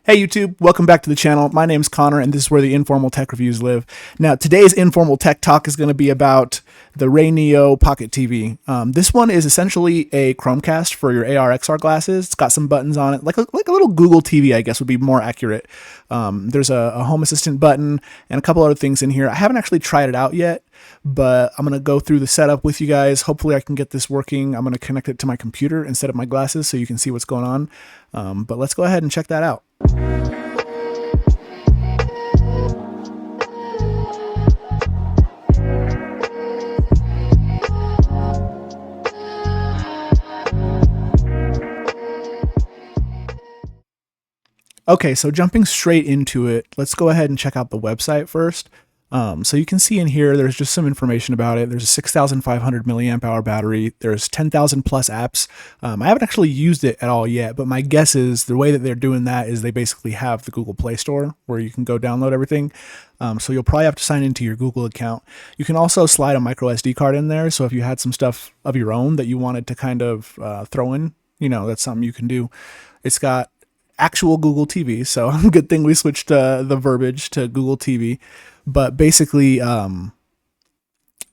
Hey YouTube, welcome back to the channel. My name's Connor and this is where the informal tech reviews live. Now today's informal tech talk is going to be about the RayNeo Pocket TV. This one is essentially a Chromecast for your AR XR glasses. It's got some buttons on it, like a little Google TV, I guess would be more accurate. There's a home assistant button and a couple other things in here. I haven't actually tried it out yet, but I'm going to go through the setup with you guys. Hopefully I can get this working. I'm going to connect it to my computer instead of my glasses so you can see what's going on. But let's go ahead and check that out. Okay, so jumping straight into it, let's go ahead and check out the website first. So you can see in here, there's just some information about it. There's a 6,500 milliamp hour battery. There's 10,000 plus apps. I haven't actually used it at all yet, but my guess is the way that they're doing that is they basically have the Google Play Store where you can go download everything. So you'll probably have to sign into your Google account. You can also slide a micro SD card in there. So if you had some stuff of your own that you wanted to kind of throw in, that's something you can do. It's got actual Google TV, so good thing we switched the verbiage to Google TV. But basically,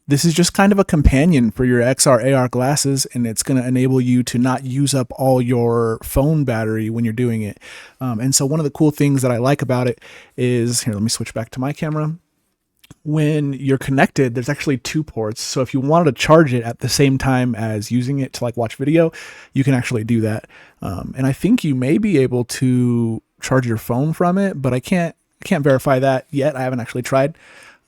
this is just kind of a companion for your XR AR glasses, and it's going to enable you to not use up all your phone battery when you're doing it. And so one of the cool things that I like about it is, here, let me switch back to my camera. When you're connected, there's actually two ports. So if you wanted to charge it at the same time as using it to like watch video, you can actually do that. And I think you may be able to charge your phone from it, but I can't verify that yet. I haven't actually tried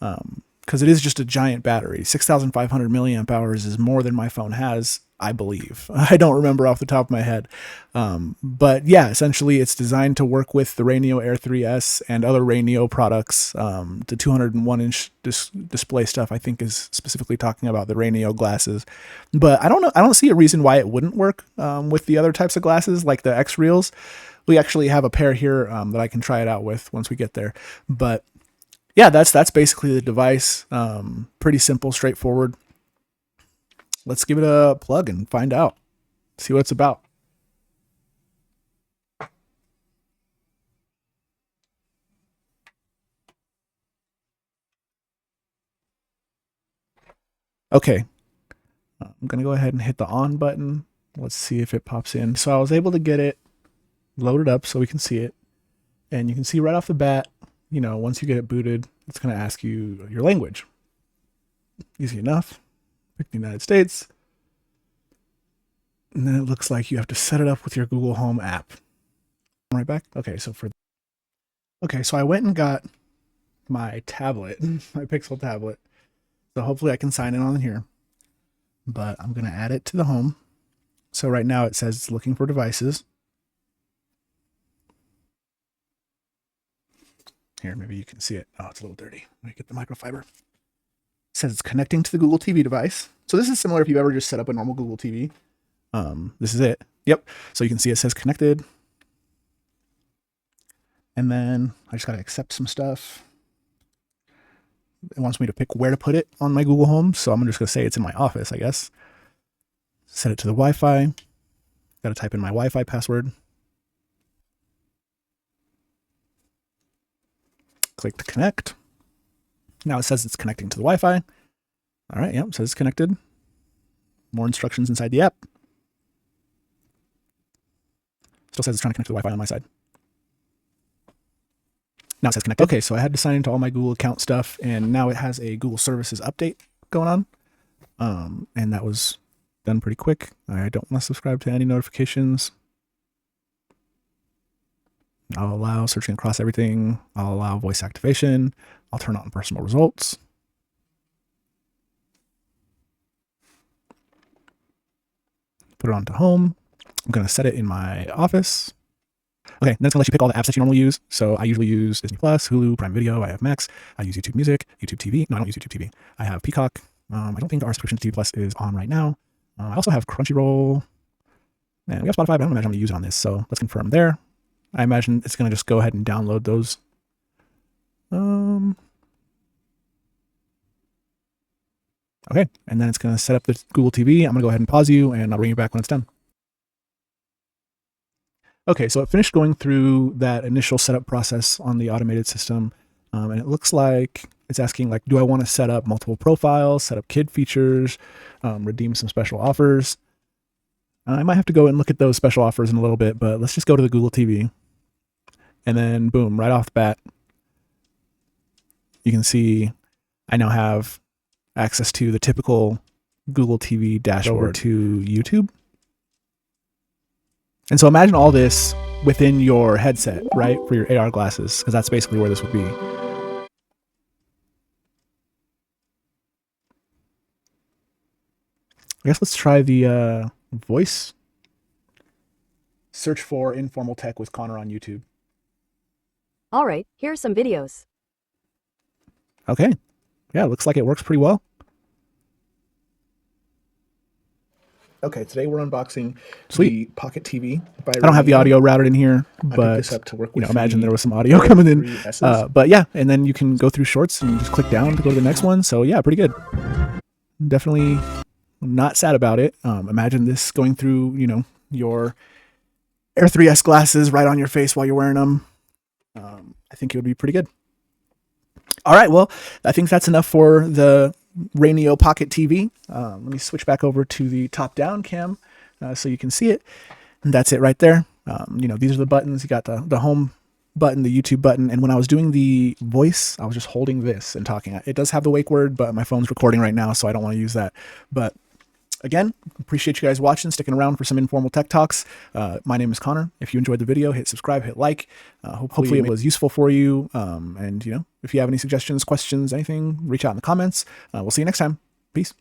because it is just a giant battery. 6,500 milliamp hours is more than my phone has, I believe. I don't remember off the top of my head. But yeah, essentially it's designed to work with the RayNeo Air 3S and other RayNeo products. The 201-inch display stuff, I think, is specifically talking about the RayNeo glasses. But I don't know. I don't see a reason why it wouldn't work with the other types of glasses like the XREALs. We actually have a pair here that I can try it out with once we get there. But yeah, that's basically the device. Pretty simple, straightforward. Let's give it a plug and find out. See what it's about. Okay. I'm going to go ahead and hit the on button. Let's see if it pops in. So I was able to get it loaded up so we can see it. And you can see right off the bat, once you get it booted, it's going to ask you your language. Easy enough. Pick the United States. And then it looks like you have to set it up with your Google Home app. Right back. Okay, so I went and got my tablet, my Pixel tablet. So hopefully I can sign in on here. But I'm going to add it to the home. So right now it says it's looking for devices. Here, maybe you can see it. Oh, it's a little dirty. Let me get the microfiber. It says it's connecting to the Google TV device. So this is similar if you've ever just set up a normal Google TV. This is it. Yep. So you can see it says connected. And then I just got to accept some stuff. It wants me to pick where to put it on my Google Home. So I'm just going to say it's in my office, I guess. Set it to the Wi-Fi. Got to type in my Wi-Fi password. Click to connect. Now it says it's connecting to the Wi-Fi. All right. Yep. It says it's connected. More instructions inside the app. Still says it's trying to connect to the Wi-Fi on my side. Now it says connected. Okay, so I had to sign into all my Google account stuff, and now it has a Google Services update going on. And that was done pretty quick. I don't want to subscribe to any notifications. I'll allow searching across everything. I'll allow voice activation. I'll turn on personal results. Put it onto home. I'm going to set it in my office. Okay, then it's going to let you pick all the apps that you normally use. So I usually use Disney Plus, Hulu, Prime Video. I have Max. I use YouTube Music, YouTube TV. No, I don't use YouTube TV. I have Peacock. I don't think our subscription to TV Plus is on right now. I also have Crunchyroll. And we have Spotify, but I don't imagine I'm going to use it on this. So let's confirm there. I imagine it's going to just go ahead and download those. Okay, and then it's going to set up the Google TV. I'm going to go ahead and pause you, and I'll bring you back when it's done. Okay, so it finished going through that initial setup process on the automated system. And it looks like it's asking, like, do I want to set up multiple profiles, set up kid features, redeem some special offers? I might have to go and look at those special offers in a little bit, but let's just go to the Google TV. And then boom, right off the bat, you can see I now have access to the typical Google TV dashboard to YouTube. And so imagine all this within your headset, right? For your AR glasses, because that's basically where this would be. I guess let's try the voice. Search for informal tech with Connor on YouTube. All right, here are some videos. Okay. Yeah, it looks like it works pretty well. Okay, today we're unboxing the Pocket TV. I don't have the audio routed in here, but imagine there was some audio coming in. But yeah, and then you can go through shorts and just click down to go to the next one. So yeah, pretty good. Definitely not sad about it. Imagine this going through, your Air 3S glasses right on your face while you're wearing them. I think it would be pretty good. All right, well, I think that's enough for the RayNeo Pocket TV. Let me switch back over to the top-down cam so you can see it. And that's it right there. These are the buttons. You got the home button, the YouTube button, and when I was doing the voice, I was just holding this and talking. It does have the wake word, but my phone's recording right now, so I don't want to use that. But again, appreciate you guys watching, sticking around for some informal tech talks. My name is Connor. If you enjoyed the video, hit subscribe, hit like. Hopefully it was useful for you. And if you have any suggestions, questions, anything, reach out in the comments. We'll see you next time. Peace.